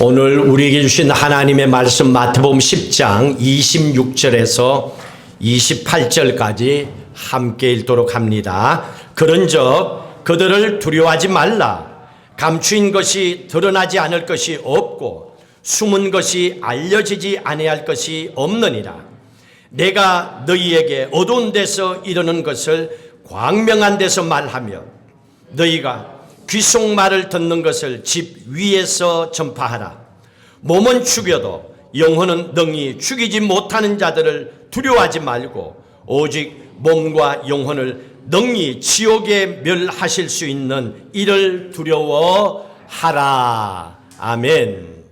오늘 우리에게 주신 하나님의 말씀 마태복음 10장 26절에서 28절까지 함께 읽도록 합니다. 그런즉 그들을 두려워하지 말라. 감추인 것이 드러나지 않을 것이 없고 숨은 것이 알려지지 아니할 것이 없느니라. 내가 너희에게 어두운 데서 이르는 것을 광명한 데서 말하며 너희가 귓속말을 듣는 것을 집 위에서 전파하라. 몸은 죽여도 영혼은 능히 죽이지 못하는 자들을 두려워하지 말고 오직 몸과 영혼을 능히 지옥에 멸하실 수 있는 이를 두려워하라. 아멘.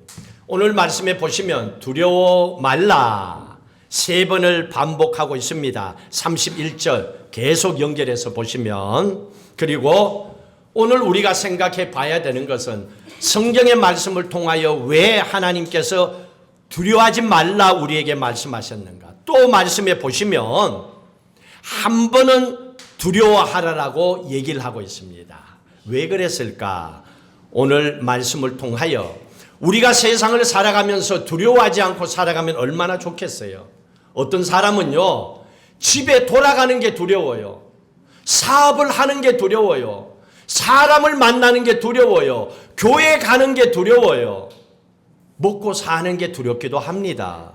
오늘 말씀에 보시면 두려워 말라 3번을 반복하고 있습니다. 31절 계속 연결해서 보시면, 그리고 오늘 우리가 생각해 봐야 되는 것은 성경의 말씀을 통하여 왜 하나님께서 두려워하지 말라 우리에게 말씀하셨는가. 또 말씀에 보시면 한 번은 두려워하라라고 얘기를 하고 있습니다. 왜 그랬을까? 오늘 말씀을 통하여 우리가 세상을 살아가면서 두려워하지 않고 살아가면 얼마나 좋겠어요. 어떤 사람은요, 집에 돌아가는 게 두려워요. 사업을 하는 게 두려워요. 사람을 만나는 게 두려워요. 교회 가는 게 두려워요. 먹고 사는 게 두렵기도 합니다.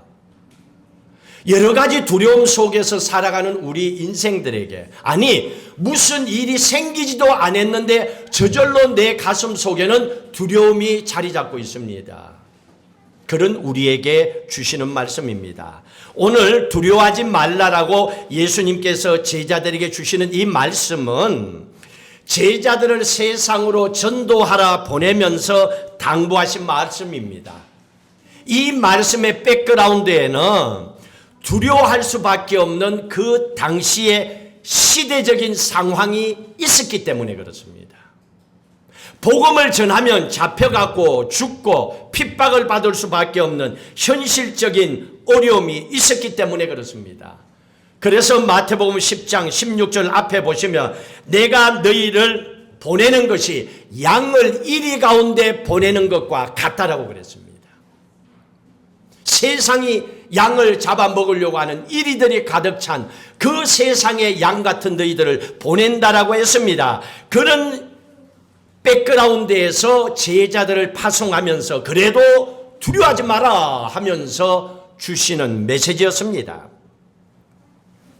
여러 가지 두려움 속에서 살아가는 우리 인생들에게, 아니 무슨 일이 생기지도 않았는데 저절로 내 가슴 속에는 두려움이 자리 잡고 있습니다. 그런 우리에게 주시는 말씀입니다. 오늘 두려워하지 말라라고 예수님께서 제자들에게 주시는 이 말씀은 제자들을 세상으로 전도하라 보내면서 당부하신 말씀입니다. 이 말씀의 백그라운드에는 두려워할 수밖에 없는 그 당시의 시대적인 상황이 있었기 때문에 그렇습니다. 복음을 전하면 잡혀가고 죽고 핍박을 받을 수밖에 없는 현실적인 어려움이 있었기 때문에 그렇습니다. 그래서 마태복음 10장 16절 앞에 보시면 내가 너희를 보내는 것이 양을 이리 가운데 보내는 것과 같다라고 그랬습니다. 세상이 양을 잡아먹으려고 하는 이리들이 가득 찬 그 세상의 양 같은 너희들을 보낸다라고 했습니다. 그런 백그라운드에서 제자들을 파송하면서 그래도 두려워하지 마라 하면서 주시는 메시지였습니다.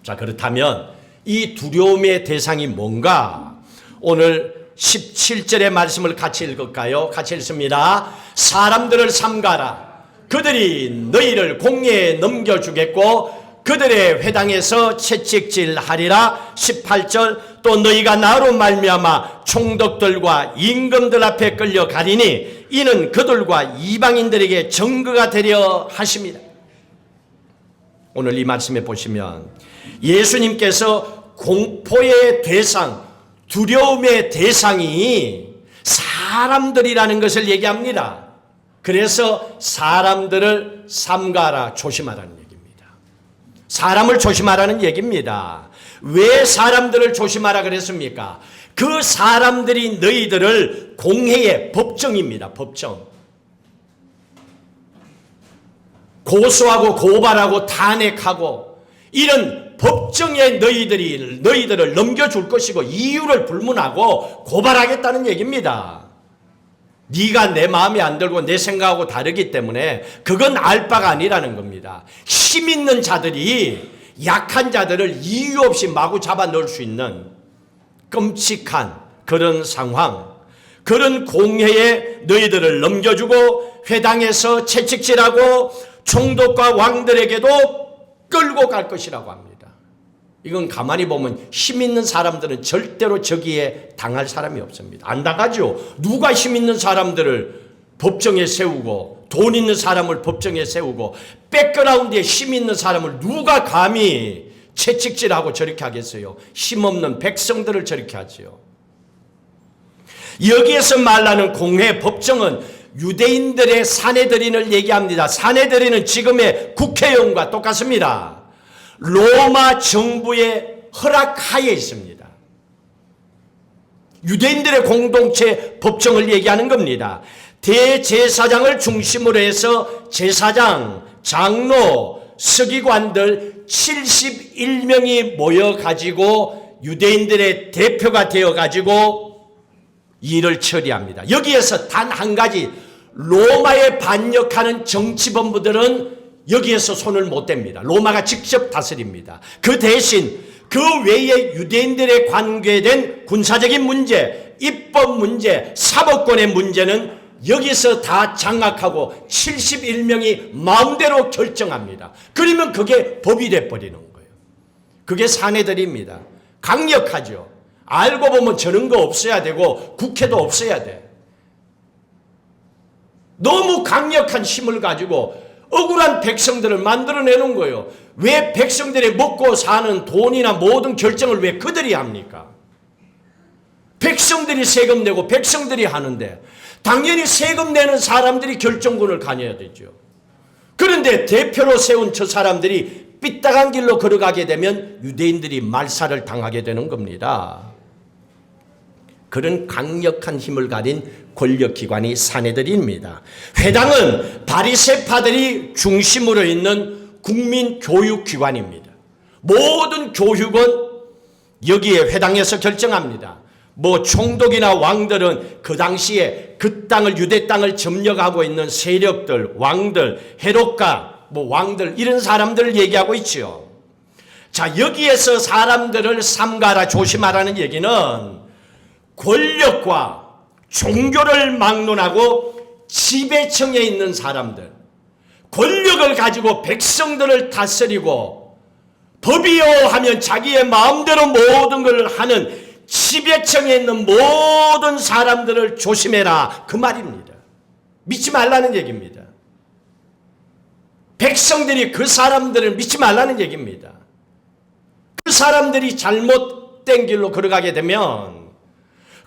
자, 그렇다면 이 두려움의 대상이 뭔가? 오늘 17절의 말씀을 같이 읽을까요? 같이 읽습니다. 사람들을 삼가라. 그들이 너희를 공회에 넘겨주겠고 그들의 회당에서 채찍질하리라. 18절 또 너희가 나로 말미암아 총독들과 임금들 앞에 끌려가리니 이는 그들과 이방인들에게 증거가 되려 하심이라. 오늘 이 말씀에 보시면 예수님께서 공포의 대상, 두려움의 대상이 사람들이라는 것을 얘기합니다. 그래서 사람들을 삼가라, 조심하라는 얘기입니다. 사람을 조심하라는 얘기입니다. 왜 사람들을 조심하라 그랬습니까? 그 사람들이 너희들을 공회의 법정입니다. 법정. 고소하고 고발하고 탄핵하고 이런 법정에 너희들을 넘겨줄 것이고 이유를 불문하고 고발하겠다는 얘기입니다. 네가 내 마음에 안 들고 내 생각하고 다르기 때문에 그건 알 바가 아니라는 겁니다. 힘 있는 자들이 약한 자들을 이유 없이 마구 잡아 넣을 수 있는 끔찍한 그런 상황, 그런 공회에 너희들을 넘겨주고 회당에서 채찍질하고 총독과 왕들에게도 끌고 갈 것이라고 합니다. 이건 가만히 보면 힘 있는 사람들은 절대로 저기에 당할 사람이 없습니다. 안 당하죠. 누가 힘 있는 사람들을 법정에 세우고 돈 있는 사람을 법정에 세우고 백그라운드에 힘 있는 사람을 누가 감히 채찍질하고 저렇게 하겠어요. 힘없는 백성들을 저렇게 하지요. 여기에서 말하는 공회 법정은 유대인들의 사내들인을 얘기합니다. 사내들인은 지금의 국회의원과 똑같습니다. 로마 정부의 허락하에 있습니다. 유대인들의 공동체 법정을 얘기하는 겁니다. 대제사장을 중심으로 해서 제사장, 장로, 서기관들 71명이 모여가지고 유대인들의 대표가 되어가지고 일을 처리합니다. 여기에서 단 한 가지, 로마에 반역하는 정치본부들은 여기에서 손을 못 댑니다. 로마가 직접 다스립니다. 그 대신 그 외에 유대인들에 관계된 군사적인 문제, 입법 문제, 사법권의 문제는 여기서 다 장악하고 71명이 마음대로 결정합니다. 그러면 그게 법이 돼버리는 거예요. 그게 사내들입니다. 강력하죠. 알고 보면 저런 거 없어야 되고 국회도 없어야 돼. 너무 강력한 힘을 가지고 억울한 백성들을 만들어내는 거예요. 왜 백성들이 먹고 사는 돈이나 모든 결정을 왜 그들이 합니까? 백성들이 세금 내고 백성들이 하는데 당연히 세금 내는 사람들이 결정권을 가져야 되죠. 그런데 대표로 세운 저 사람들이 삐딱한 길로 걸어가게 되면 유대인들이 말살을 당하게 되는 겁니다. 그런 강력한 힘을 가진 권력기관이 사내들입니다. 회당은 바리새파들이 중심으로 있는 국민교육기관입니다. 모든 교육은 여기에 회당에서 결정합니다. 뭐 총독이나 왕들은 그 당시에 그 땅을, 유대 땅을 점령하고 있는 세력들, 왕들, 헤롯가, 뭐 왕들, 이런 사람들을 얘기하고 있죠. 자, 여기에서 사람들을 삼가라, 조심하라는 얘기는 권력과 종교를 막론하고 지배층에 있는 사람들, 권력을 가지고 백성들을 다스리고 법이요 하면 자기의 마음대로 모든 걸 하는 지배층에 있는 모든 사람들을 조심해라, 그 말입니다. 믿지 말라는 얘기입니다. 백성들이 그 사람들을 믿지 말라는 얘기입니다. 그 사람들이 잘못된 길로 걸어가게 되면,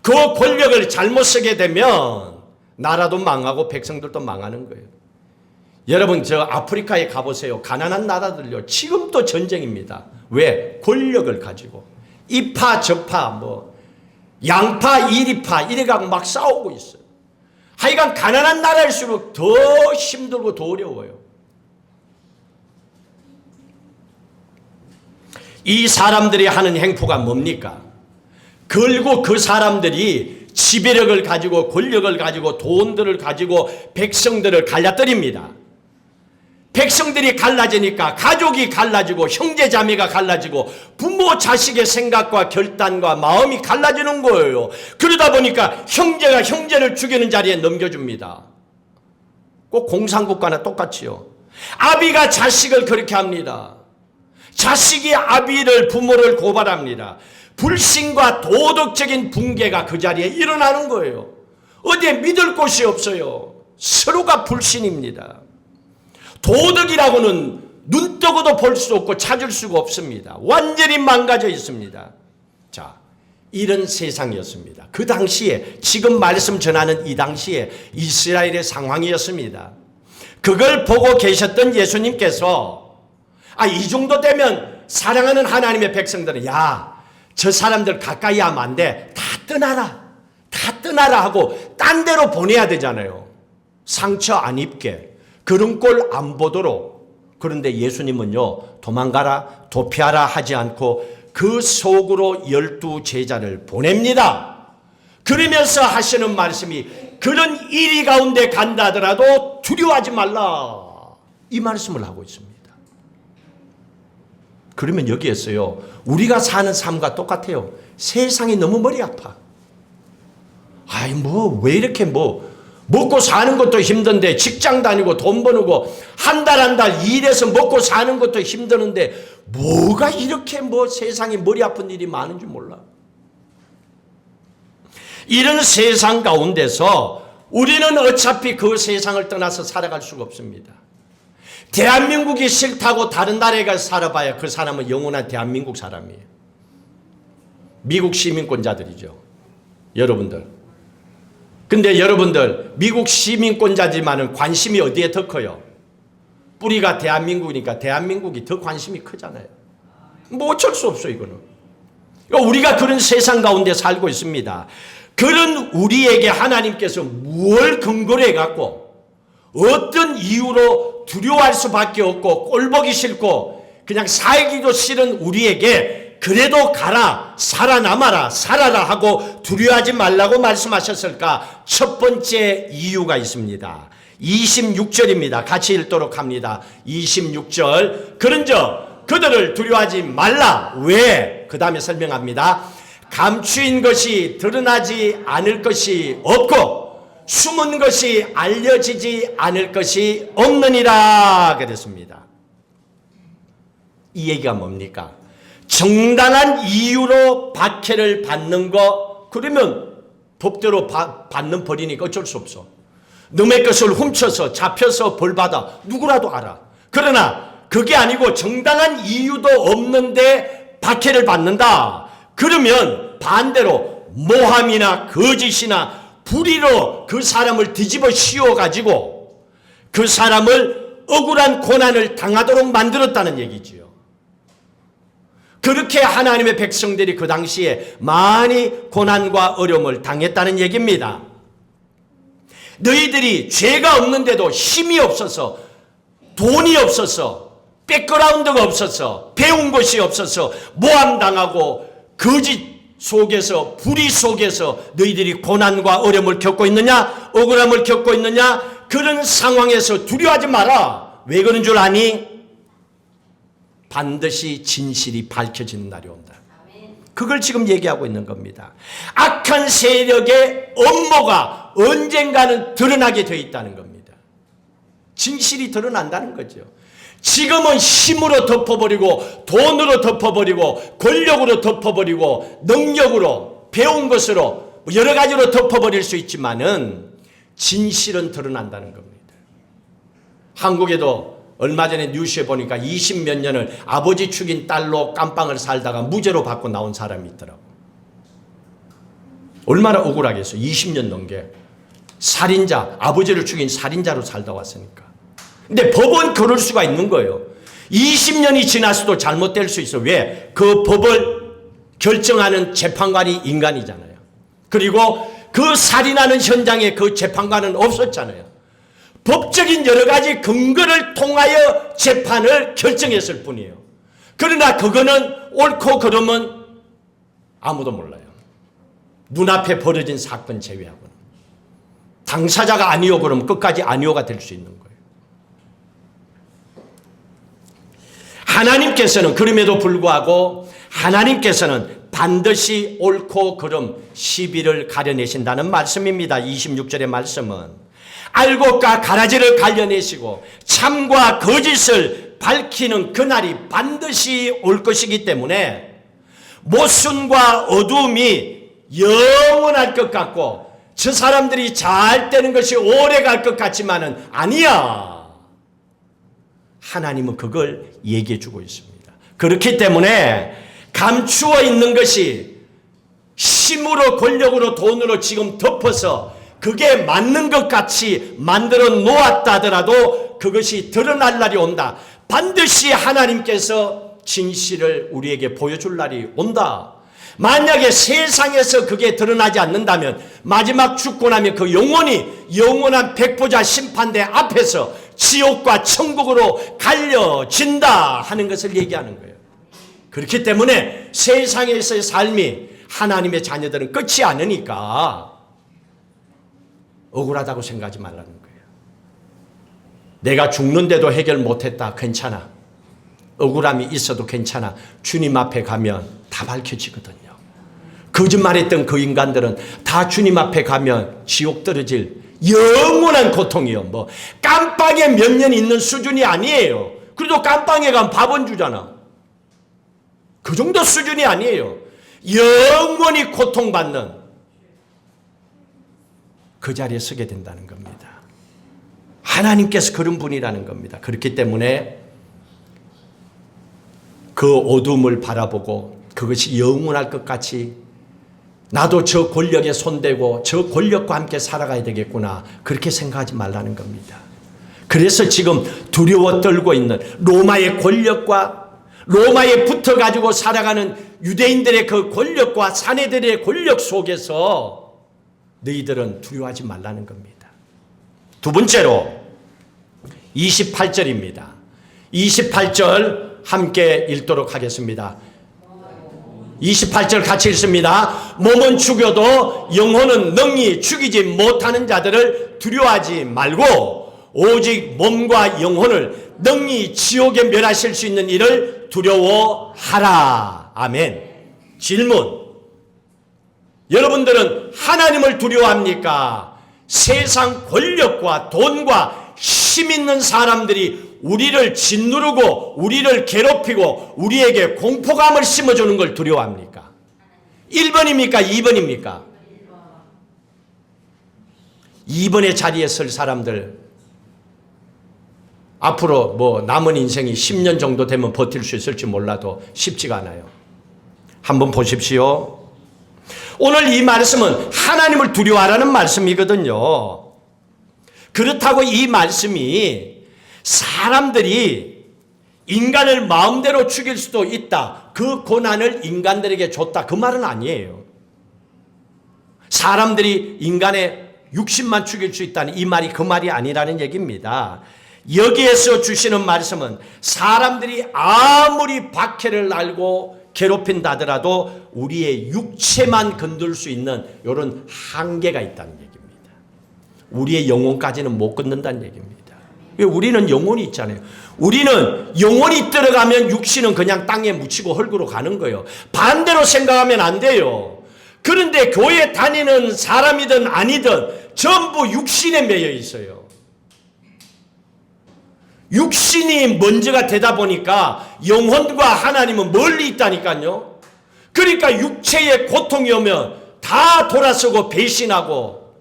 그 권력을 잘못 쓰게 되면 나라도 망하고 백성들도 망하는 거예요. 여러분, 저 아프리카에 가보세요. 가난한 나라들요, 지금도 전쟁입니다. 왜? 권력을 가지고 이파 저파 뭐 양파 이리파 이래가고 막 싸우고 있어요. 하여간 가난한 나라일수록 더 힘들고 더 어려워요. 이 사람들이 하는 행포가 뭡니까? 결국 그 사람들이 지배력을 가지고 권력을 가지고 돈들을 가지고 백성들을 갈라뜨립니다. 백성들이 갈라지니까 가족이 갈라지고 형제자매가 갈라지고 부모 자식의 생각과 결단과 마음이 갈라지는 거예요. 그러다 보니까 형제가 형제를 죽이는 자리에 넘겨줍니다. 꼭 공산국가나 똑같이요. 아비가 자식을 그렇게 합니다. 자식이 아비를, 부모를 고발합니다. 불신과 도덕적인 붕괴가 그 자리에 일어나는 거예요. 어디에 믿을 곳이 없어요. 서로가 불신입니다. 도덕이라고는 눈 뜨고도 볼 수 없고 찾을 수가 없습니다. 완전히 망가져 있습니다. 자, 이런 세상이었습니다. 그 당시에, 지금 말씀 전하는 이 당시에 이스라엘의 상황이었습니다. 그걸 보고 계셨던 예수님께서 이 정도 되면 사랑하는 하나님의 백성들은 저 사람들 가까이 하면 안 돼. 다 떠나라 하고 딴 데로 보내야 되잖아요. 상처 안 입게, 그런 꼴 안 보도록. 그런데 예수님은요, 도망가라, 도피하라 하지 않고 그 속으로 12 제자를 보냅니다. 그러면서 하시는 말씀이, 그런 일이 가운데 간다 하더라도 두려워하지 말라, 이 말씀을 하고 있습니다. 그러면 여기에서요, 우리가 사는 삶과 똑같아요. 세상이 너무 머리 아파. 왜 이렇게 먹고 사는 것도 힘든데, 직장 다니고 돈 버는 한 달 일해서 먹고 사는 것도 힘드는데 뭐가 이렇게 세상에 머리 아픈 일이 많은 줄 몰라. 이런 세상 가운데서 우리는 어차피 그 세상을 떠나서 살아갈 수가 없습니다. 대한민국이 싫다고 다른 나라에 가서 살아봐야 그 사람은 영원한 대한민국 사람이에요. 미국 시민권자들이죠, 여러분들. 근데 여러분들, 미국 시민권자지만은 관심이 어디에 더 커요? 뿌리가 대한민국이니까 대한민국이 더 관심이 크잖아요. 어쩔 수 없어, 이거는. 우리가 그런 세상 가운데 살고 있습니다. 그런 우리에게 하나님께서 무엇을 근거로 해갖고 어떤 이유로 두려워할 수밖에 없고 꼴보기 싫고 그냥 살기도 싫은 우리에게 그래도 가라, 살아남아라, 살아라 하고 두려워하지 말라고 말씀하셨을까? 첫 번째 이유가 있습니다. 26절입니다. 같이 읽도록 합니다. 26절. 그런즉 그들을 두려워하지 말라. 왜? 그 다음에 설명합니다. 감추인 것이 드러나지 않을 것이 없고 숨은 것이 알려지지 않을 것이 없느니라 그랬습니다. 이 얘기가 뭡니까? 정당한 이유로 박해를 받는 거, 그러면 법대로 받는 벌이니까 어쩔 수 없어. 남의 것을 훔쳐서 잡혀서 벌받아 누구라도 알아. 그러나 그게 아니고 정당한 이유도 없는데 박해를 받는다. 그러면 반대로 모함이나 거짓이나 불의로 그 사람을 뒤집어 씌워가지고 그 사람을 억울한 고난을 당하도록 만들었다는 얘기지요. 그렇게 하나님의 백성들이 그 당시에 많이 고난과 어려움을 당했다는 얘기입니다. 너희들이 죄가 없는데도 힘이 없어서, 돈이 없어서, 백그라운드가 없어서, 배운 것이 없어서 모함당하고 거짓 속에서, 불의 속에서 너희들이 고난과 어려움을 겪고 있느냐? 억울함을 겪고 있느냐? 그런 상황에서 두려워하지 마라. 왜 그런 줄 아니? 반드시 진실이 밝혀지는 날이 온다. 그걸 지금 얘기하고 있는 겁니다. 악한 세력의 업무가 언젠가는 드러나게 되어 있다는 겁니다. 진실이 드러난다는 거죠. 지금은 힘으로 덮어버리고 돈으로 덮어버리고 권력으로 덮어버리고 능력으로 배운 것으로 여러 가지로 덮어버릴 수 있지만은 진실은 드러난다는 겁니다. 한국에도 얼마 전에 뉴스에 보니까 20몇 년을 아버지 죽인 딸로 깜빵을 살다가 무죄로 받고 나온 사람이 있더라고. 얼마나 억울하겠어. 20년 넘게 살인자, 아버지를 죽인 살인자로 살다 왔으니까. 근데 법은 그럴 수가 있는 거예요. 20년이 지났어도 잘못될 수 있어. 왜? 그 법을 결정하는 재판관이 인간이잖아요. 그리고 그 살인하는 현장에 그 재판관은 없었잖아요. 법적인 여러 가지 근거를 통하여 재판을 결정했을 뿐이에요. 그러나 그거는 옳고 그름은 아무도 몰라요. 눈앞에 벌어진 사건 제외하고는. 당사자가 아니오 그러면 끝까지 아니오가 될 수 있는 거예요. 하나님께서는 그럼에도 불구하고 하나님께서는 반드시 옳고 그름 시비를 가려내신다는 말씀입니다. 26절의 말씀은 알곡과 가라지를 갈려내시고 참과 거짓을 밝히는 그날이 반드시 올 것이기 때문에 모순과 어두움이 영원할 것 같고 저 사람들이 잘 되는 것이 오래 갈 것 같지만은 아니야. 하나님은 그걸 얘기해 주고 있습니다. 그렇기 때문에 감추어 있는 것이 힘으로 권력으로 돈으로 지금 덮어서 그게 맞는 것 같이 만들어 놓았다 하더라도 그것이 드러날 날이 온다. 반드시 하나님께서 진실을 우리에게 보여줄 날이 온다. 만약에 세상에서 그게 드러나지 않는다면 마지막 죽고 나면 그 영혼이 영원한 백보자 심판대 앞에서 지옥과 천국으로 갈려진다 하는 것을 얘기하는 거예요. 그렇기 때문에 세상에서의 삶이 하나님의 자녀들은 끝이 않으니까 억울하다고 생각하지 말라는 거예요. 내가 죽는데도 해결 못했다. 괜찮아. 억울함이 있어도 괜찮아. 주님 앞에 가면 다 밝혀지거든요. 거짓말했던 그 인간들은 다 주님 앞에 가면 지옥 떨어질 영원한 고통이요. 뭐 깜빵에 몇 년 있는 수준이 아니에요. 그래도 깜빵에 가면 밥은 주잖아. 그 정도 수준이 아니에요. 영원히 고통받는 그 자리에 서게 된다는 겁니다. 하나님께서 그런 분이라는 겁니다. 그렇기 때문에 그 어둠을 바라보고 그것이 영원할 것 같이 나도 저 권력에 손대고 저 권력과 함께 살아가야 되겠구나 그렇게 생각하지 말라는 겁니다. 그래서 지금 두려워 떨고 있는 로마의 권력과 로마에 붙어가지고 살아가는 유대인들의 그 권력과 사내들의 권력 속에서 너희들은 두려워하지 말라는 겁니다. 두 번째로 28절입니다. 28절 함께 읽도록 하겠습니다. 28절 같이 읽습니다. 몸은 죽여도 영혼은 능히 죽이지 못하는 자들을 두려워하지 말고 오직 몸과 영혼을 능히 지옥에 멸하실 수 있는 이를 두려워하라. 아멘. 질문. 여러분들은 하나님을 두려워합니까? 세상 권력과 돈과 힘 있는 사람들이 우리를 짓누르고 우리를 괴롭히고 우리에게 공포감을 심어주는 걸 두려워합니까? 1번입니까? 2번입니까? 2번의 자리에 설 사람들 앞으로 뭐 남은 인생이 10년 정도 되면 버틸 수 있을지 몰라도 쉽지가 않아요. 한번 보십시오. 오늘 이 말씀은 하나님을 두려워하라는 말씀이거든요. 그렇다고 이 말씀이 사람들이 인간을 마음대로 죽일 수도 있다, 그 권한을 인간들에게 줬다, 그 말은 아니에요. 사람들이 인간의 육신만 죽일 수 있다는 이 말이 그 말이 아니라는 얘기입니다. 여기에서 주시는 말씀은 사람들이 아무리 박해를 알고 괴롭힌다 하더라도 우리의 육체만 건들 수 있는 이런 한계가 있다는 얘기입니다. 우리의 영혼까지는 못 건든다는 얘기입니다. 우리는 영혼이 있잖아요. 우리는 영혼이 들어가면 육신은 그냥 땅에 묻히고 흙으로 가는 거예요. 반대로 생각하면 안 돼요. 그런데 교회 다니는 사람이든 아니든 전부 육신에 매여 있어요. 육신이 먼저가 되다 보니까 영혼과 하나님은 멀리 있다니까요. 그러니까 육체의 고통이 오면 다 돌아서고 배신하고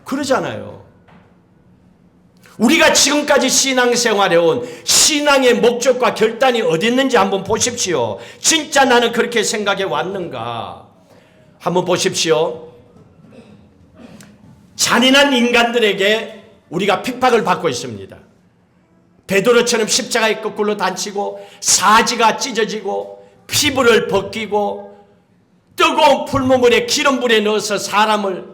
그러잖아요. 우리가 지금까지 신앙생활해 온 신앙의 목적과 결단이 어디 있는지 한번 보십시오. 진짜 나는 그렇게 생각해 왔는가? 한번 보십시오. 잔인한 인간들에게 우리가 핍박을 받고 있습니다. 베드로처럼 십자가에 거꾸로 다치고 사지가 찢어지고 피부를 벗기고 뜨거운 풀무물에 기름불에 넣어서 사람을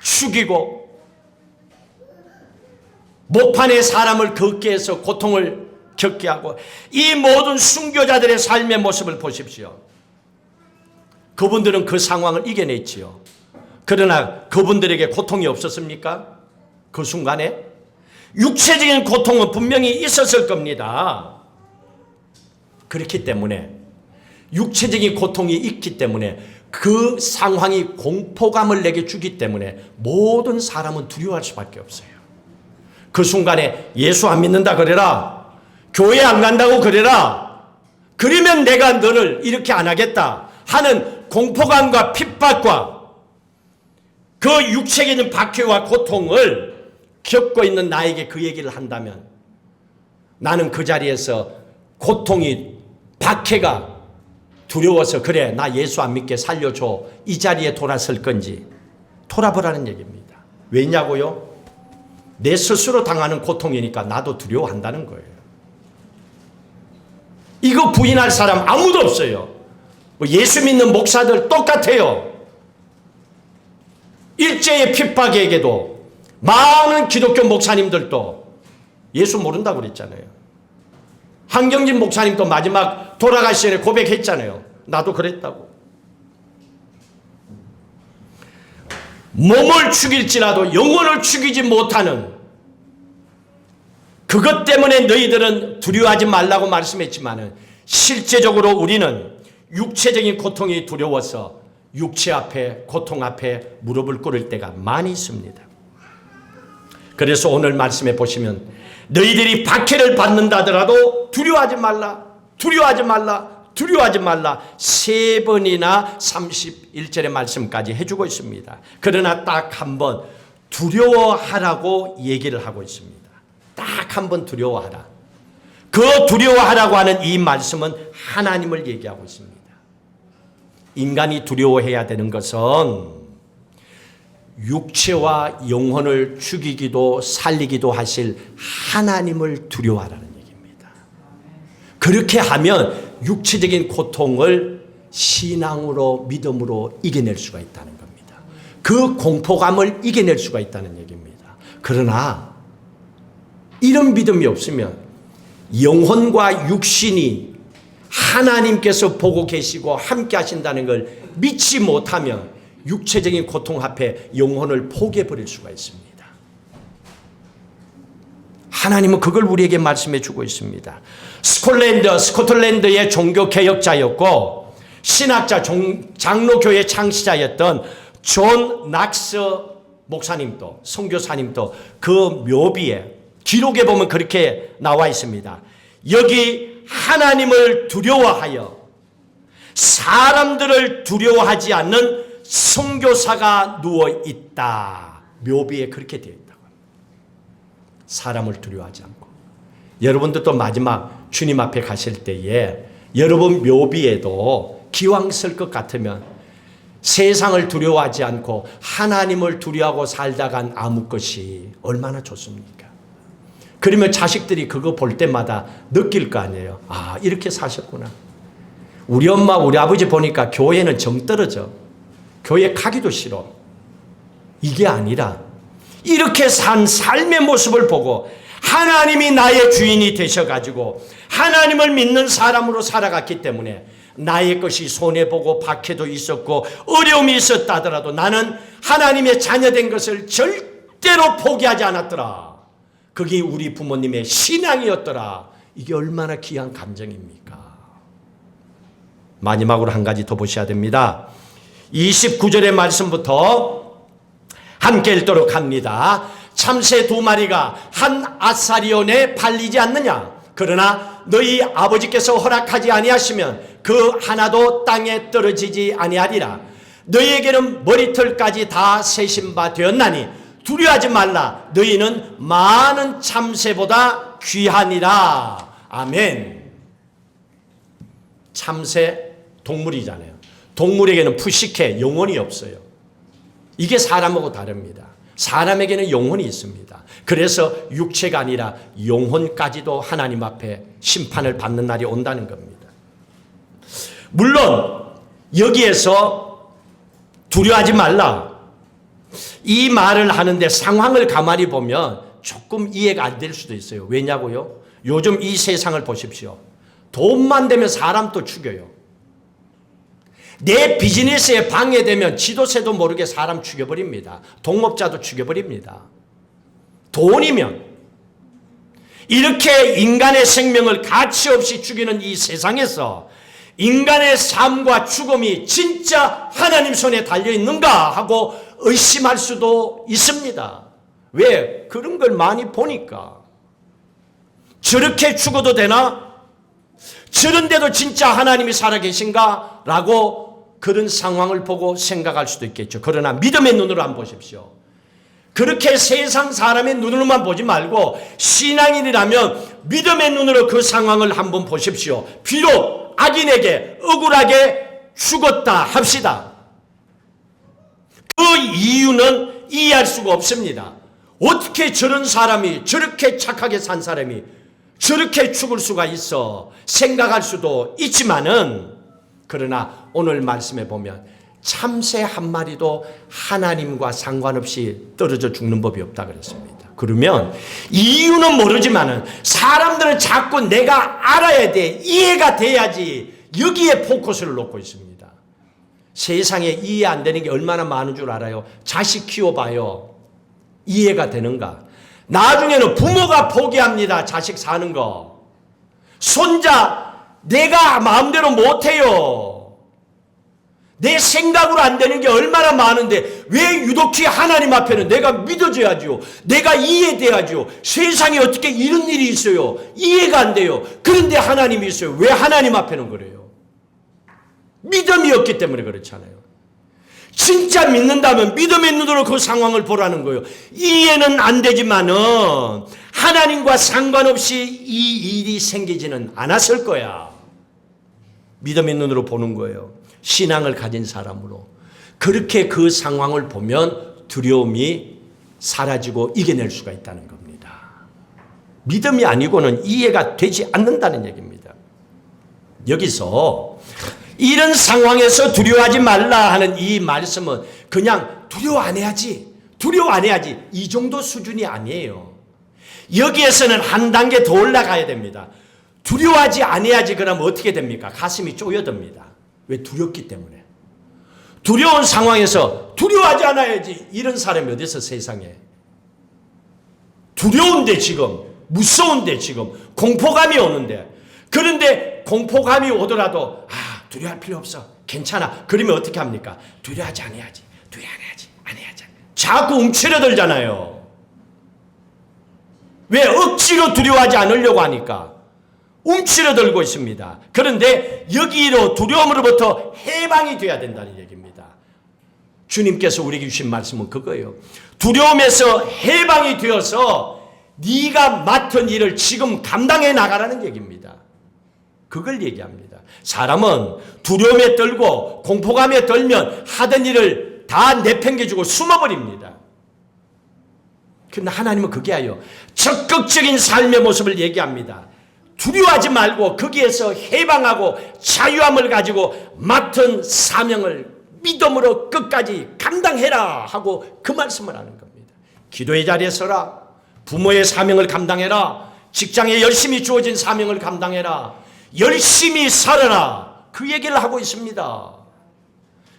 죽이고 목판에 사람을 걷게 해서 고통을 겪게 하고, 이 모든 순교자들의 삶의 모습을 보십시오. 그분들은 그 상황을 이겨냈지요. 그러나 그분들에게 고통이 없었습니까? 그 순간에 육체적인 고통은 분명히 있었을 겁니다. 그렇기 때문에 육체적인 고통이 있기 때문에 그 상황이 공포감을 내게 주기 때문에 모든 사람은 두려워할 수밖에 없어요. 그 순간에 예수 안 믿는다 그래라, 교회 안 간다고 그래라, 그러면 내가 너를 이렇게 안 하겠다 하는 공포감과 핍박과 그 육체적인 박해와 고통을 겪고 있는 나에게 그 얘기를 한다면 나는 그 자리에서 고통이, 박해가 두려워서 그래 나 예수 안 믿게 살려줘 이 자리에 돌아설 건지 돌아보라는 얘기입니다. 왜냐고요? 내 스스로 당하는 고통이니까 나도 두려워한다는 거예요. 이거 부인할 사람 아무도 없어요. 예수 믿는 목사들 똑같아요. 일제의 핍박에게도 많은 기독교 목사님들도 예수 모른다고 그랬잖아요. 한경진 목사님도 마지막 돌아가시 전에 고백했잖아요. 나도 그랬다고. 몸을 죽일지라도 영혼을 죽이지 못하는, 그것 때문에 너희들은 두려워하지 말라고 말씀했지만 실제적으로 우리는 육체적인 고통이 두려워서 육체 앞에, 고통 앞에 무릎을 꿇을 때가 많이 있습니다. 그래서 오늘 말씀에 보시면 너희들이 박해를 받는다 하더라도 두려워하지 말라, 두려워하지 말라, 두려워하지 말라 3번이나 31절의 말씀까지 해주고 있습니다. 그러나 딱 한 번 두려워하라고 얘기를 하고 있습니다. 딱 한 번 두려워하라. 그 두려워하라고 하는 이 말씀은 하나님을 얘기하고 있습니다. 인간이 두려워해야 되는 것은 육체와 영혼을 죽이기도 살리기도 하실 하나님을 두려워하라는 얘기입니다. 그렇게 하면 육체적인 고통을 신앙으로, 믿음으로 이겨낼 수가 있다는 겁니다. 그 공포감을 이겨낼 수가 있다는 얘기입니다. 그러나 이런 믿음이 없으면 영혼과 육신이 하나님께서 보고 계시고 함께 하신다는 걸 믿지 못하면 육체적인 고통 앞에 영혼을 포기해 버릴 수가 있습니다. 하나님은 그걸 우리에게 말씀해 주고 있습니다. 스코틀랜드의 종교개혁자였고 신학자 장로교회 창시자였던 존 낙스 목사님도 선교사님도 그 묘비에 기록에 보면 그렇게 나와 있습니다. 여기 하나님을 두려워하여 사람들을 두려워하지 않는 선교사가 누워있다. 묘비에 그렇게 되어 있다고 합니다. 사람을 두려워하지 않고. 여러분들도 마지막 주님 앞에 가실 때에 여러분 묘비에도 기왕 쓸 것 같으면 세상을 두려워하지 않고 하나님을 두려워하고 살다간 아무 것이 얼마나 좋습니까? 그러면 자식들이 그거 볼 때마다 느낄 거 아니에요. 아, 이렇게 사셨구나. 우리 엄마 우리 아버지 보니까 교회는 정 떨어져. 교회 가기도 싫어. 이게 아니라 이렇게 산 삶의 모습을 보고 하나님이 나의 주인이 되셔가지고 하나님을 믿는 사람으로 살아갔기 때문에 나의 것이 손해보고 박해도 있었고 어려움이 있었다 하더라도 나는 하나님의 자녀된 것을 절대로 포기하지 않았더라. 그게 우리 부모님의 신앙이었더라. 이게 얼마나 귀한 감정입니까? 마지막으로 한 가지 더 보셔야 됩니다. 29절의 말씀부터 함께 읽도록 합니다. 참새 2마리가 한 아사리온에 팔리지 않느냐? 그러나 너희 아버지께서 허락하지 아니하시면 그 하나도 땅에 떨어지지 아니하리라. 너희에게는 머리털까지 다 세신 바 되었나니 두려워하지 말라. 너희는 많은 참새보다 귀하니라. 아멘. 참새 동물이잖아요. 동물에게는 푸시케 영혼이 없어요. 이게 사람하고 다릅니다. 사람에게는 영혼이 있습니다. 그래서 육체가 아니라 영혼까지도 하나님 앞에 심판을 받는 날이 온다는 겁니다. 물론 여기에서 두려워하지 말라. 이 말을 하는데 상황을 가만히 보면 조금 이해가 안 될 수도 있어요. 왜냐고요? 요즘 이 세상을 보십시오. 돈만 되면 사람도 죽여요. 내 비즈니스에 방해되면 지도새도 모르게 사람 죽여버립니다. 동업자도 죽여버립니다. 돈이면 이렇게 인간의 생명을 가치없이 죽이는 이 세상에서 인간의 삶과 죽음이 진짜 하나님 손에 달려있는가 하고 의심할 수도 있습니다. 왜? 그런 걸 많이 보니까. 저렇게 죽어도 되나? 저런데도 진짜 하나님이 살아계신가? 라고 그런 상황을 보고 생각할 수도 있겠죠. 그러나 믿음의 눈으로 한번 보십시오. 그렇게 세상 사람의 눈으로만 보지 말고 신앙인이라면 믿음의 눈으로 그 상황을 한번 보십시오. 비록 악인에게 억울하게 죽었다 합시다. 그 이유는 이해할 수가 없습니다. 어떻게 저런 사람이 저렇게 착하게 산 사람이 저렇게 죽을 수가 있어 생각할 수도 있지만은 그러나 오늘 말씀에 보면 참새 한 마리도 하나님과 상관없이 떨어져 죽는 법이 없다 그랬습니다. 그러면 이유는 모르지만은 사람들은 자꾸 내가 알아야 돼. 이해가 돼야지. 여기에 포커스를 놓고 있습니다. 세상에 이해 안 되는 게 얼마나 많은 줄 알아요? 자식 키워봐요. 이해가 되는가? 나중에는 부모가 포기합니다. 자식 사는 거. 손자 내가 마음대로 못해요. 내 생각으로 안 되는 게 얼마나 많은데 왜 유독히 하나님 앞에는 내가 믿어줘야죠. 내가 이해돼야죠. 세상에 어떻게 이런 일이 있어요. 이해가 안 돼요. 그런데 하나님이 있어요. 왜 하나님 앞에는 그래요? 믿음이 없기 때문에 그렇잖아요. 진짜 믿는다면 믿음의 눈으로 그 상황을 보라는 거예요. 이해는 안 되지만은 하나님과 상관없이 이 일이 생기지는 않았을 거야. 믿음의 눈으로 보는 거예요. 신앙을 가진 사람으로. 그렇게 그 상황을 보면 두려움이 사라지고 이겨낼 수가 있다는 겁니다. 믿음이 아니고는 이해가 되지 않는다는 얘기입니다. 여기서 이런 상황에서 두려워하지 말라 하는 이 말씀은 그냥 두려워 안 해야지, 두려워 안 해야지 이 정도 수준이 아니에요. 여기에서는 한 단계 더 올라가야 됩니다. 두려워하지 않아야지. 그러면 어떻게 됩니까? 가슴이 쪼여듭니다. 왜? 두렵기 때문에. 두려운 상황에서 두려워하지 않아야지. 이런 사람이 어디 있어 세상에. 두려운데 지금, 무서운데 지금, 공포감이 오는데, 그런데 공포감이 오더라도 두려워할 필요 없어, 괜찮아. 그러면 어떻게 합니까? 두려워하지 않아야지, 두려워 안 해야지. 자꾸 움츠러들잖아요. 왜? 억지로 두려워하지 않으려고 하니까 움츠러들고 있습니다. 그런데 여기로 두려움으로부터 해방이 돼야 된다는 얘기입니다. 주님께서 우리에게 주신 말씀은 그거예요. 두려움에서 해방이 되어서 네가 맡은 일을 지금 감당해 나가라는 얘기입니다. 그걸 얘기합니다. 사람은 두려움에 떨고 공포감에 떨면 하던 일을 다 내팽개주고 숨어버립니다. 그런데 하나님은 그게 아니에요. 적극적인 삶의 모습을 얘기합니다. 두려워하지 말고 거기에서 해방하고 자유함을 가지고 맡은 사명을 믿음으로 끝까지 감당해라 하고 그 말씀을 하는 겁니다. 기도의 자리에 서라. 부모의 사명을 감당해라. 직장에 열심히 주어진 사명을 감당해라. 열심히 살아라. 그 얘기를 하고 있습니다.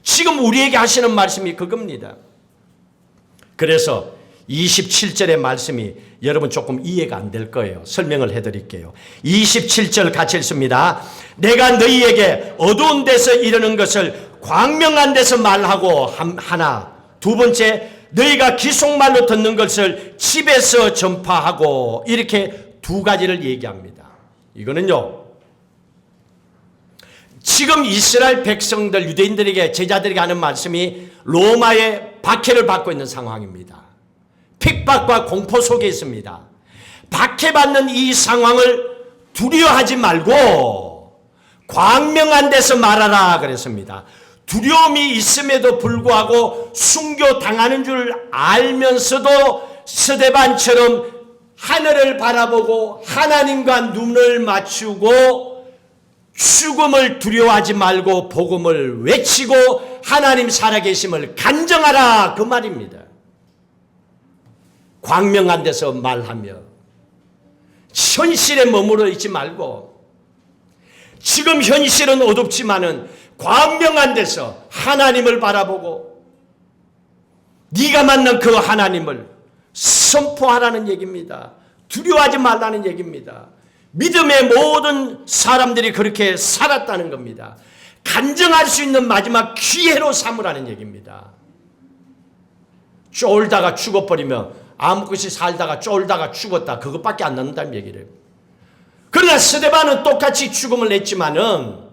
지금 우리에게 하시는 말씀이 그겁니다. 그래서 27절의 말씀이 여러분 조금 이해가 안 될 거예요. 설명을 해드릴게요. 27절 같이 읽습니다. 내가 너희에게 어두운 데서 이르는 것을 광명한 데서 말하고 하나. 두 번째, 너희가 기속말로 듣는 것을 집에서 전파하고. 이렇게 두 가지를 얘기합니다. 이거는요, 지금 이스라엘 백성들, 유대인들에게, 제자들에게 하는 말씀이 로마의 박해를 받고 있는 상황입니다. 핍박과 공포 속에 있습니다. 박해받는 이 상황을 두려워하지 말고 광명한 데서 말하라 그랬습니다. 두려움이 있음에도 불구하고 순교당하는 줄 알면서도 스데반처럼 하늘을 바라보고 하나님과 눈을 맞추고 죽음을 두려워하지 말고 복음을 외치고 하나님 살아계심을 간증하라, 그 말입니다. 광명한 데서 말하며 현실에 머물러 있지 말고, 지금 현실은 어둡지만은 광명한 데서 하나님을 바라보고 네가 만난 그 하나님을 선포하라는 얘기입니다. 두려워하지 말라는 얘기입니다. 믿음의 모든 사람들이 그렇게 살았다는 겁니다. 간증할 수 있는 마지막 기회로 삼으라는 얘기입니다. 쫄다가 죽어버리면 아무것이 살다가 쫄다가 죽었다, 그것밖에 안 남는다는 얘기를. 그러나 스데반은 똑같이 죽음을 냈지만은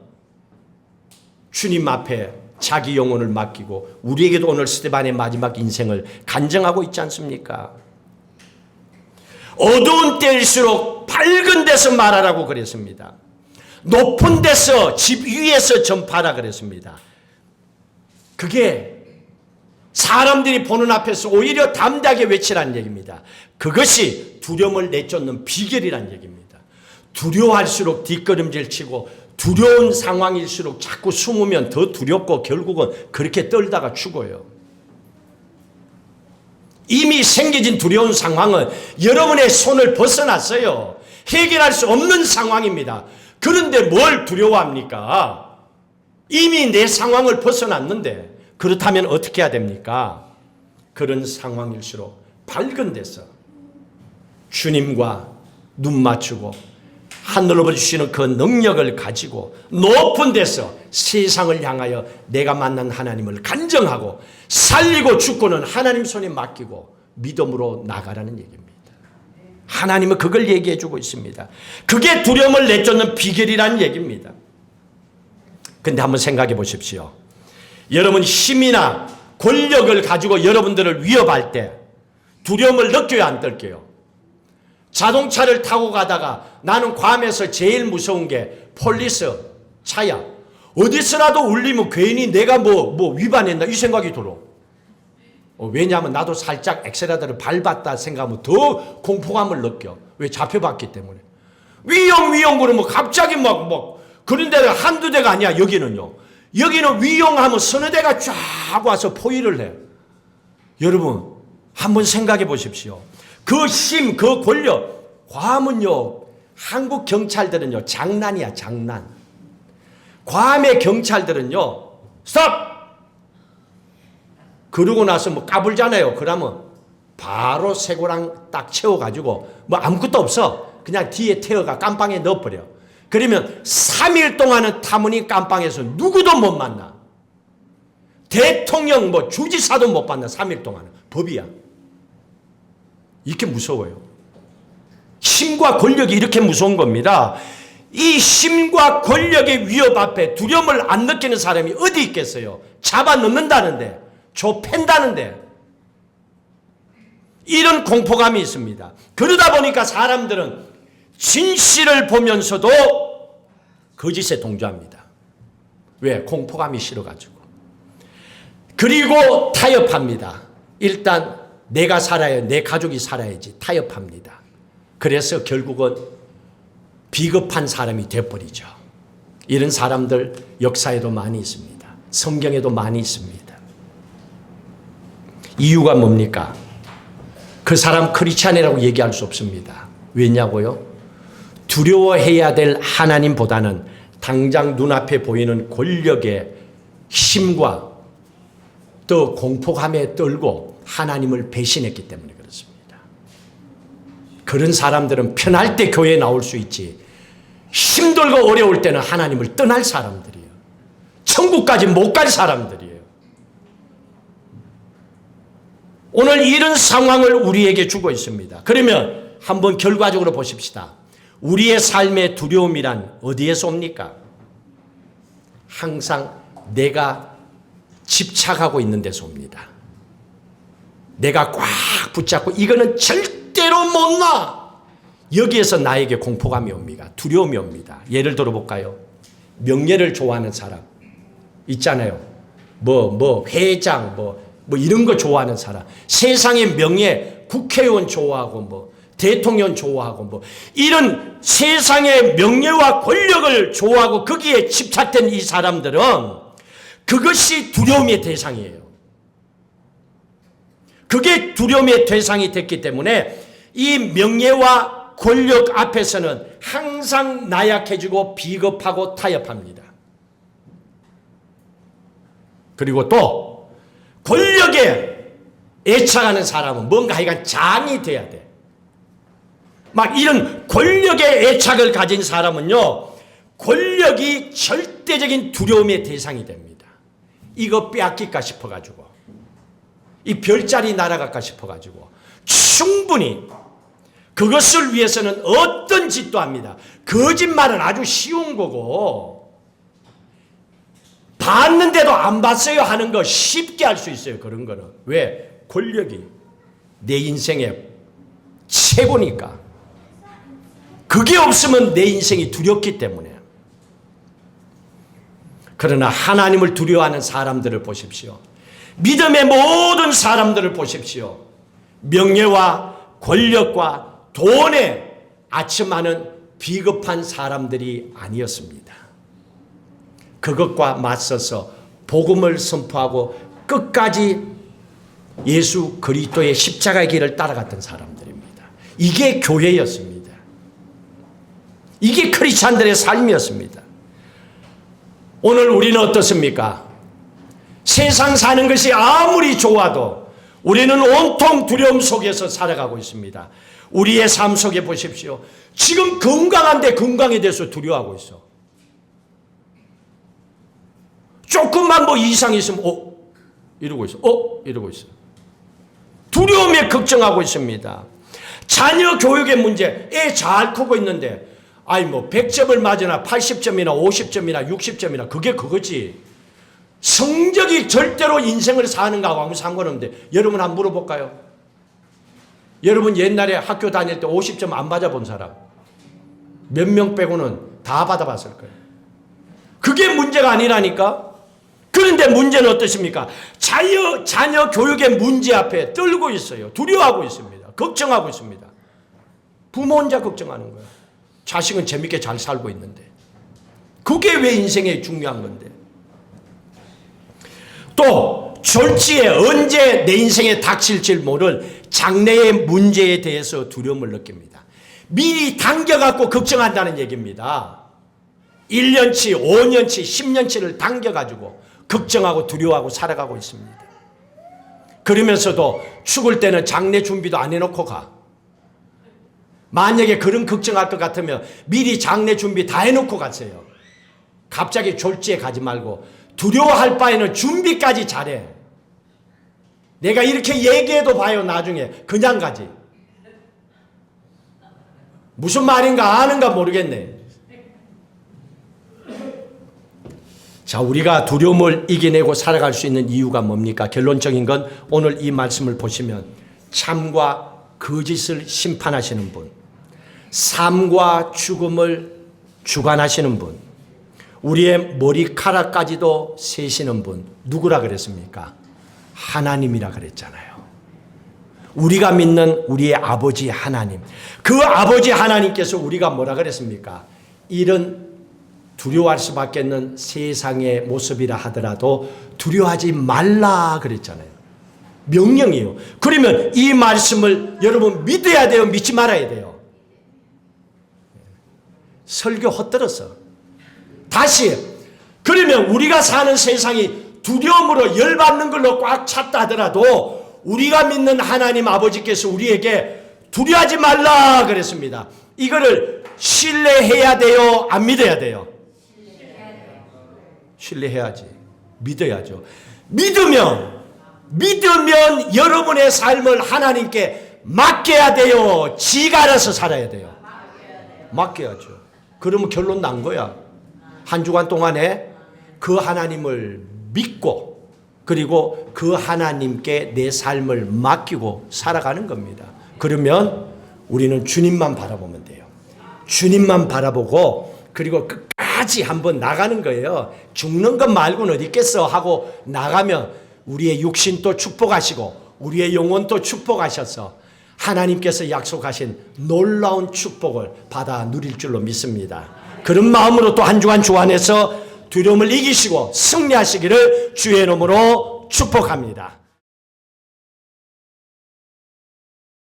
주님 앞에 자기 영혼을 맡기고 우리에게도 오늘 스데반의 마지막 인생을 간증하고 있지 않습니까? 어두운 때일수록 밝은 데서 말하라고 그랬습니다. 높은 데서, 집 위에서 전파하라 그랬습니다. 그게 사람들이 보는 앞에서 오히려 담대하게 외치라는 얘기입니다. 그것이 두려움을 내쫓는 비결이라는 얘기입니다. 두려워할수록 뒷걸음질 치고 두려운 상황일수록 자꾸 숨으면 더 두렵고 결국은 그렇게 떨다가 죽어요. 이미 생겨진 두려운 상황은 여러분의 손을 벗어났어요. 해결할 수 없는 상황입니다. 그런데 뭘 두려워합니까? 이미 내 상황을 벗어났는데. 그렇다면 어떻게 해야 됩니까? 그런 상황일수록 밝은 데서 주님과 눈 맞추고 하늘로부터 주시는 그 능력을 가지고 높은 데서 세상을 향하여 내가 만난 하나님을 간증하고 살리고 죽고는 하나님 손에 맡기고 믿음으로 나가라는 얘기입니다. 하나님은 그걸 얘기해 주고 있습니다. 그게 두려움을 내쫓는 비결이라는 얘기입니다. 근데 한번 생각해 보십시오. 여러분 힘이나 권력을 가지고 여러분들을 위협할 때 두려움을 느껴요, 안 느껴요? 자동차를 타고 가다가 나는 괌에서 제일 무서운 게 폴리스 차야. 어디서라도 울리면 괜히 내가 뭐 위반했나 이 생각이 들어. 왜냐하면 나도 살짝 엑셀레이터를 밟았다 생각하면 더 공포감을 느껴. 왜? 잡혀봤기 때문에. 위험 그러면 갑자기 막 그런 데가 한두 대가 아니야. 여기는요. 여기는 위용하면 서너 대가 쫙 와서 포위를 해. 여러분 한번 생각해 보십시오. 그 힘, 그 권력, 괌은요, 한국 경찰들은요, 장난이야, 장난. 괌의 경찰들은요, 스톱! 그러고 나서 뭐 까불잖아요. 그러면 바로 쇠고랑 딱 채워가지고 뭐 아무것도 없어. 그냥 뒤에 태워가 깜빵에 넣어버려. 그러면 3일 동안은 타무니 깜빵에서 누구도 못 만나. 대통령 뭐 주지사도 못 만나. 3일 동안은. 법이야. 이렇게 무서워요. 힘과 권력이 이렇게 무서운 겁니다. 이 힘과 권력의 위협 앞에 두려움을 안 느끼는 사람이 어디 있겠어요? 잡아넣는다는데, 좁힌다는데, 이런 공포감이 있습니다. 그러다 보니까 사람들은 진실을 보면서도 거짓에 동조합니다. 왜? 공포감이 싫어가지고. 그리고 타협합니다. 일단 내가 살아야, 내 가족이 살아야지. 타협합니다. 그래서 결국은 비겁한 사람이 되어버리죠. 이런 사람들 역사에도 많이 있습니다. 성경에도 많이 있습니다. 이유가 뭡니까? 그 사람 크리스찬이라고 얘기할 수 없습니다. 왜냐고요? 두려워해야 될 하나님보다는 당장 눈앞에 보이는 권력의 힘과 또 공포감에 떨고 하나님을 배신했기 때문에 그렇습니다. 그런 사람들은 편할 때 교회에 나올 수 있지, 힘들고 어려울 때는 하나님을 떠날 사람들이에요. 천국까지 못 갈 사람들이에요. 오늘 이런 상황을 우리에게 주고 있습니다. 그러면 한번 결과적으로 보십시다. 우리의 삶의 두려움이란 어디에서 옵니까? 항상 내가 집착하고 있는 데서 옵니다. 내가 꽉 붙잡고 이거는 절대로 못 놔. 여기에서 나에게 공포감이 옵니다. 두려움이 옵니다. 예를 들어볼까요? 명예를 좋아하는 사람 있잖아요. 회장, 이런 거 좋아하는 사람. 세상의 명예, 국회의원 좋아하고 대통령 좋아하고 이런 세상의 명예와 권력을 좋아하고 거기에 집착된 이 사람들은 그것이 두려움의 대상이에요. 그게 두려움의 대상이 됐기 때문에 이 명예와 권력 앞에서는 항상 나약해지고 비겁하고 타협합니다. 그리고 또 권력에 애착하는 사람은 뭔가 하여간 장이 돼야 돼. 막 이런 권력에 애착을 가진 사람은요, 권력이 절대적인 두려움의 대상이 됩니다. 이거 빼앗길까 싶어가지고, 이 별자리 날아갈까 싶어가지고 충분히 그것을 위해서는 어떤 짓도 합니다. 거짓말은 아주 쉬운 거고, 봤는데도 안 봤어요 하는 거 쉽게 할 수 있어요. 그런 거는. 왜? 권력이 내 인생의 최고니까. 그게 없으면 내 인생이 두렵기 때문에. 그러나 하나님을 두려워하는 사람들을 보십시오. 믿음의 모든 사람들을 보십시오. 명예와 권력과 돈에 아첨하는 비겁한 사람들이 아니었습니다. 그것과 맞서서 복음을 선포하고 끝까지 예수 그리스도의 십자가의 길을 따라갔던 사람들입니다. 이게 교회였습니다. 이게 크리스찬들의 삶이었습니다. 오늘 우리는 어떻습니까? 세상 사는 것이 아무리 좋아도 우리는 온통 두려움 속에서 살아가고 있습니다. 우리의 삶 속에 보십시오. 지금 건강한데 건강에 대해서 두려워하고 있어. 조금만 이상이 있으면 이러고 있어. 이러고 있어. 두려움에 걱정하고 있습니다. 자녀 교육의 문제, 애 잘 크고 있는데 100점을 맞으나 80점이나 50점이나 60점이나 그게 그거지. 성적이 절대로 인생을 사는 거하고 아무 상관없는데, 여러분 한번 물어볼까요? 여러분 옛날에 학교 다닐 때 50점 안 받아본 사람 몇 명 빼고는 다 받아봤을 거예요. 그게 문제가 아니라니까. 그런데 문제는 어떠십니까? 자녀 교육의 문제 앞에 떨고 있어요. 두려워하고 있습니다. 걱정하고 있습니다. 부모 혼자 걱정하는 거예요. 자식은 재밌게 잘 살고 있는데. 그게 왜 인생에 중요한 건데. 또 졸지에 언제 내 인생에 닥칠지 모를 장래의 문제에 대해서 두려움을 느낍니다. 미리 당겨갖고 걱정한다는 얘기입니다. 1년치, 5년치, 10년치를 당겨가지고 걱정하고 두려워하고 살아가고 있습니다. 그러면서도 죽을 때는 장래 준비도 안 해놓고 가. 만약에 그런 걱정할 것 같으면 미리 장래 준비 다 해놓고 가세요. 갑자기 졸지에 가지 말고 두려워할 바에는 준비까지 잘해. 내가 이렇게 얘기해도 봐요. 나중에 그냥 가지. 무슨 말인가 아는가 모르겠네. 자, 우리가 두려움을 이겨내고 살아갈 수 있는 이유가 뭡니까? 결론적인 건 오늘 이 말씀을 보시면 참과 거짓을 심판하시는 분, 삶과 죽음을 주관하시는 분, 우리의 머리카락까지도 세시는 분, 누구라 그랬습니까? 하나님이라 그랬잖아요. 우리가 믿는 우리의 아버지 하나님, 그 아버지 하나님께서 우리가 뭐라 그랬습니까? 이런 두려워할 수밖에 없는 세상의 모습이라 하더라도 두려워하지 말라 그랬잖아요. 명령이에요. 그러면 이 말씀을 여러분 믿어야 돼요? 믿지 말아야 돼요? 설교 헛들었어. 다시, 그러면 우리가 사는 세상이 두려움으로 열받는 걸로 꽉 찼다 하더라도 우리가 믿는 하나님 아버지께서 우리에게 두려워하지 말라 그랬습니다. 이거를 신뢰해야 돼요? 안 믿어야 돼요? 신뢰해야지. 믿어야죠. 믿으면 여러분의 삶을 하나님께 맡겨야 돼요? 지가 알아서 살아야 돼요? 맡겨야죠. 그러면 결론 난 거야. 한 주간 동안에 그 하나님을 믿고 그리고 그 하나님께 내 삶을 맡기고 살아가는 겁니다. 그러면 우리는 주님만 바라보면 돼요. 주님만 바라보고 그리고 끝까지 한번 나가는 거예요. 죽는 것 말고는 어디 있겠어 하고 나가면 우리의 육신도 축복하시고 우리의 영혼도 축복하셔서 하나님께서 약속하신 놀라운 축복을 받아 누릴 줄로 믿습니다. 그런 마음으로 또 한 주간 주 안에서 두려움을 이기시고 승리하시기를 주의 이름으로 축복합니다.